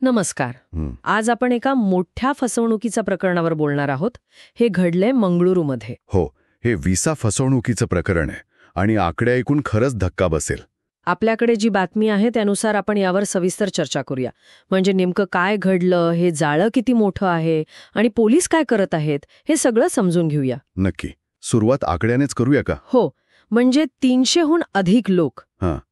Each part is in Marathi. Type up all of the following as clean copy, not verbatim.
नमस्कार. आज आपण एका मोठ्या फसवणुकीच्या प्रकरणावर बोलणार आहोत. हे घडलंय मंगळुरूमध्ये. हो, हे व्हिसा फसवणुकीचं प्रकरण आहे आणि आकडे ऐकून खरंच धक्का बसेल. आपल्याकडे जी बातमी आहे त्यानुसार आपण यावर सविस्तर चर्चा करूया. म्हणजे नेमकं काय घडलं, हे जाळं किती मोठं आहे आणि पोलीस काय करत आहेत, हे सगळं समजून घेऊया. नक्की. सुरुवात आकड्यानेच करूया का? हो, म्हणजे 300हून अधिक लोक.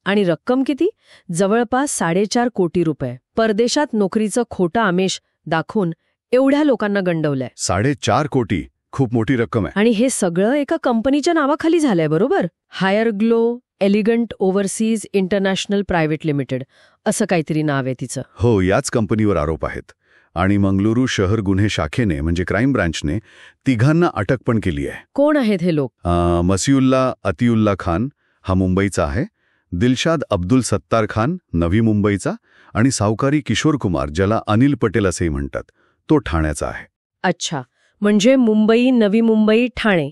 आणि रक्कम किती? जवळपास 4.5 कोटी रुपये. परदेशात नोकरीचं खोटं आमिष दाखवून एवढ्या लोकांना गंडवलंय. 4.5 कोटी खूप मोठी रक्कम आहे. आणि हे सगळं एका कंपनीच्या नावाखाली झालंय, बरोबर? Higher glow elegant overseas international private limited असं काहीतरी नाव आहे तिचं. हो, याच कंपनीवर आरोप आहेत. आणि मंगळुरू शहर गुन्हे शाखेने म्हणजे क्राईम ब्रांचने तिघांना अटक पण केली आहे. कोण आहेत हे लोक? मसिउल्ला अतिउल्ला खान हा मुंबईचा आहे, दिलशाद अब्दुल सत्तार खान नवी मुंबईचा आणि सावकारी किशोर कुमार, ज्याला अनिल पटेल असेही म्हणतात, तो ठाण्याचा आहे. अच्छा, म्हणजे मुंबई, नवी मुंबई, ठाणे.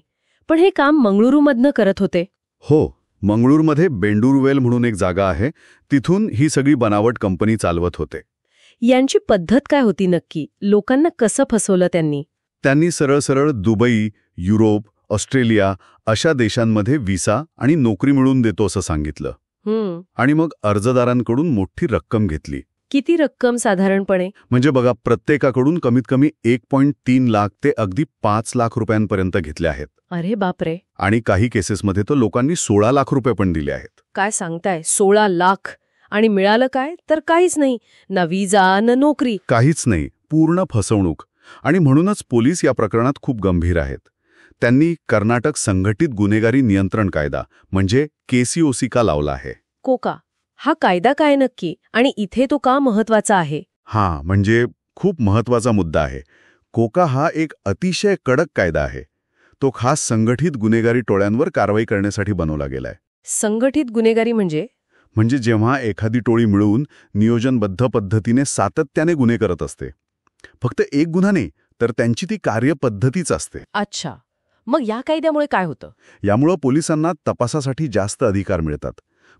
पण हे काम मंगळुरूमधनं करत होते? हो, मंगळूरमध्ये बेंडूरवेल म्हणून एक जागा आहे, तिथून ही सगळी बनावट कंपनी चालवत होते. यांची पद्धत काय होती नक्की? लोकांना कसं फसवलं त्यांनी? त्यांनी सरळ सरळ दुबई, युरोप, ऑस्ट्रेलिया अशा देशांमध्ये व्हिसा आणि नोकरी मिळवून देतो असं सांगितलं. आणि मग अर्जदारांकडून मोठी रक्कम घेतली. किती रक्कम साधारणपणे? म्हणजे बघा, प्रत्येकाकडून कमीत कमी 1.3 लाख ते अगदी 5 लाख रुपयांपर्यंत घेतले आहेत. अरे बापरे. आणि काही केसेसमध्ये तर लोकांनी 16 लाख रुपये पण दिले आहेत. काय सांगताय? 16 लाख? आणि मिळालं काय? तर काहीच नाही. ना व्हिसा, ना नोकरी. काहीच नाही, पूर्ण फसवणूक. आणि म्हणूनच पोलीस या प्रकरणात खूप गंभीर आहेत. त्यांनी कर्नाटक संघटित गुन्हेगारी नियंत्रण कायदा म्हणजे KCOC लावला आहे. कोका हा कायदा काय नक्की, आणि इथे तो का महत्वाचा आहे? म्हणजे खूप महत्वाचा मुद्दा आहे. कोका हा एक अतिशय कडक कायदा आहे. तो खास संघटित गुन्हेगारी टोळ्यांवर कारवाई करण्यासाठी बनवला गेलाय. संघटित गुन्हेगारी म्हणजे जेव्हा एखादी टोळी मिळून नियोजनबद्ध पद्धतीने सातत्याने गुन्हे करत असते. फक्त एक गुन्हा नाही, तर त्यांची ती कार्यपद्धतीच असते. अच्छा, मग या कायद्यामुळे काय होतं? यामुळं पोलिसांना तपासासाठी जास्त अधिकार मिळतात.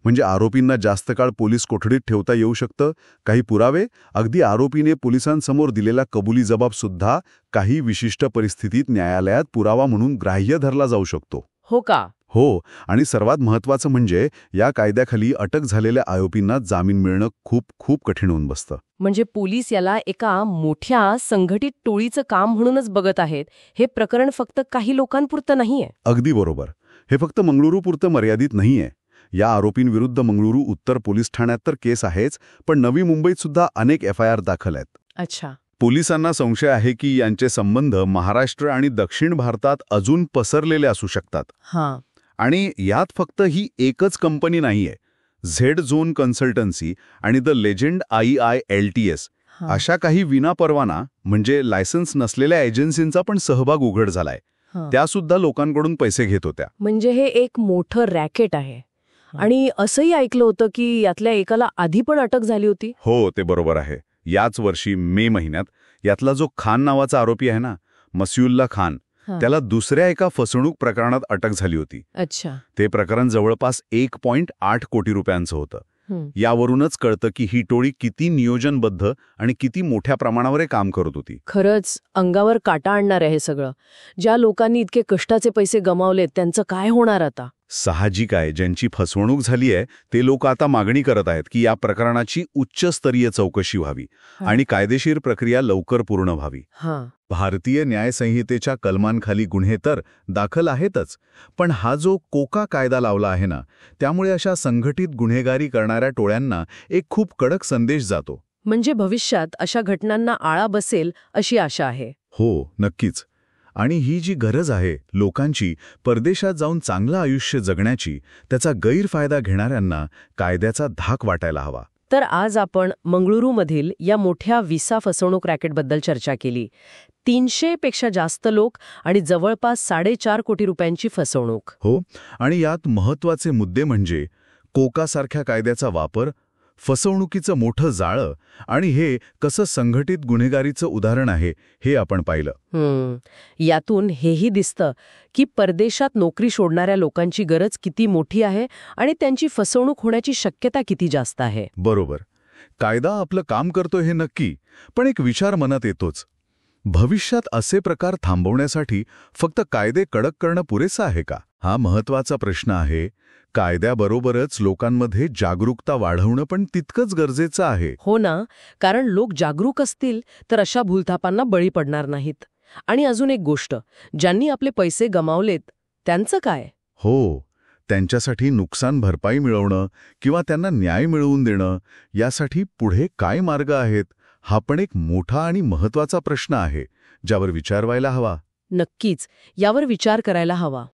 म्हणजे आरोपींना जास्त काळ पोलीस कोठडीत ठेवता येऊ शकतं. काही पुरावे, अगदी आरोपीने पोलिसांसमोर दिलेला कबुली जबाब सुद्धा काही विशिष्ट परिस्थितीत न्यायालयात पुरावा म्हणून ग्राह्य धरला जाऊ शकतो. हो का? हो, आणि सर्वात महत्त्वाचं म्हणजे या कायद्याखाली अटक झालेल्या आरोपींना जामीन मिळणं खूप खूप कठीण होऊन बसतं. म्हणजे पोलीस याला एका मोठ्या संघटित टोळीचं काम म्हणूनच बघत आहेत. हे प्रकरण फक्त काही लोकांपुरतं नाहीये. अगदी बरोबर. हे फक्त मंगळुरूपुरतं मर्यादित नाहीये. या आरोपींविरुद्ध मंगळुरू उत्तर पोलीस ठाण्यात तर केस आहेच, पण नवी मुंबईत सुद्धा अनेक FIR दाखल आहेत. अच्छा. पोलिसांना संशय आहे की यांचे संबंध महाराष्ट्र आणि दक्षिण भारतात अजून पसरलेले असू शकतात. आणि यात फक्त ही एकच कंपनी नाहीये. झेड झोन कन्सल्टन्सी आणि द लेजंड IILTS अशा काही विनापरवाना म्हणजे लायसन्स नसलेल्या एजन्सींचा पण सहभाग उघड झालाय. त्या सुद्धा लोकांकडून पैसे घेत होत्या. म्हणजे हे एक मोठं रॅकेट आहे. आणि असंही ऐकलं होतं की यातल्या एकाला आधी पण अटक झाली होती. हो, ते बरोबर आहे. याच वर्षी मे महिन्यात यातला जो खान नावाचा आरोपी आहे ना, मसिउल्ला खान, त्याला दुसऱ्या एका फसवणूक प्रकरणात अटक झाली होती. अच्छा. ते प्रकरण जवळपास 1.8 कोटी रुपयांचं होतं. यावरूनच कळतं की ही टोळी किती नियोजनबद्ध आणि किती मोठ्या प्रमाणावर काम करत होती. खरंच अंगावर काटा आणणार आहे हे सगळं. ज्या लोकांनी इतके कष्टाचे पैसे गमावलेत त्यांचं काय होणार आता? साहजिक आहे, ज्यांची फसवणूक झाली आहे ते लोक आता मागणी करत आहेत की या प्रकरणाची उच्चस्तरीय चौकशी व्हावी आणि कायदेशीर प्रक्रिया लवकर पूर्ण व्हावी. भारतीय न्यायसंहितेच्या कलमांखाली गुन्हे तर दाखल आहेतच, पण हा जो कोका कायदा लावला आहे ना, त्यामुळे अशा संघटित गुन्हेगारी करणाऱ्या टोळ्यांना एक खूप कडक संदेश जातो. म्हणजे भविष्यात अशा घटनांना आळा बसेल अशी आशा आहे. हो, नक्कीच. आणि ही जी गरज आहे लोकांची परदेशात जाऊन चांगलं आयुष्य जगण्याची, त्याचा गैरफायदा घेणाऱ्यांना कायद्याचा धाक वाटायला हवा. तर आज आपण मंगळुरूमधील या मोठ्या व्हिसा फसवणूक रॅकेटबद्दल चर्चा केली. 300 पेक्षा जास्त लोक आणि जवळपास 4.5 कोटी रुपयांची फसवणूक. हो, आणि यात महत्त्वाचे मुद्दे म्हणजे कोकासारख्या कायद्याचा वापर, फसवणुकीचं मोठं जाळं आणि हे कसं संघटित गुन्हेगारीचं उदाहरण आहे हे आपण पाहिलं. यातून हेही दिसतं की परदेशात नोकरी सोडणाऱ्या लोकांची गरज किती मोठी आहे आणि त्यांची फसवणूक होण्याची शक्यता किती जास्त आहे. बरोबर. कायदा आपलं काम करतो हे नक्की, पण एक विचार मनात येतोच. भविष्यात असे प्रकार थांबवण्यासाठी फक्त कायदे कडक करणं पुरेसं आहे का? हा महत्वाचा प्रश्न आहे. कायद्याबरोबरच लोकांमध्ये जागरूकता वाढवणं पण तितकंच गरजेचं आहे. हो ना, कारण लोक जागरूक असतील तर अशा भूलथापांना बळी पडणार नाहीत. आणि अजून एक गोष्ट, ज्यांनी आपले पैसे गमावलेत त्यांचं काय? हो, त्यांच्यासाठी नुकसान भरपाई मिळवणं किंवा त्यांना न्याय मिळवून देणं, यासाठी पुढे काय मार्ग आहेत, हा पण एक मोठा आणि महत्वाचा प्रश्न आहे, ज्यावर विचार व्हायला हवा. नक्कीच, यावर विचार करायला हवा.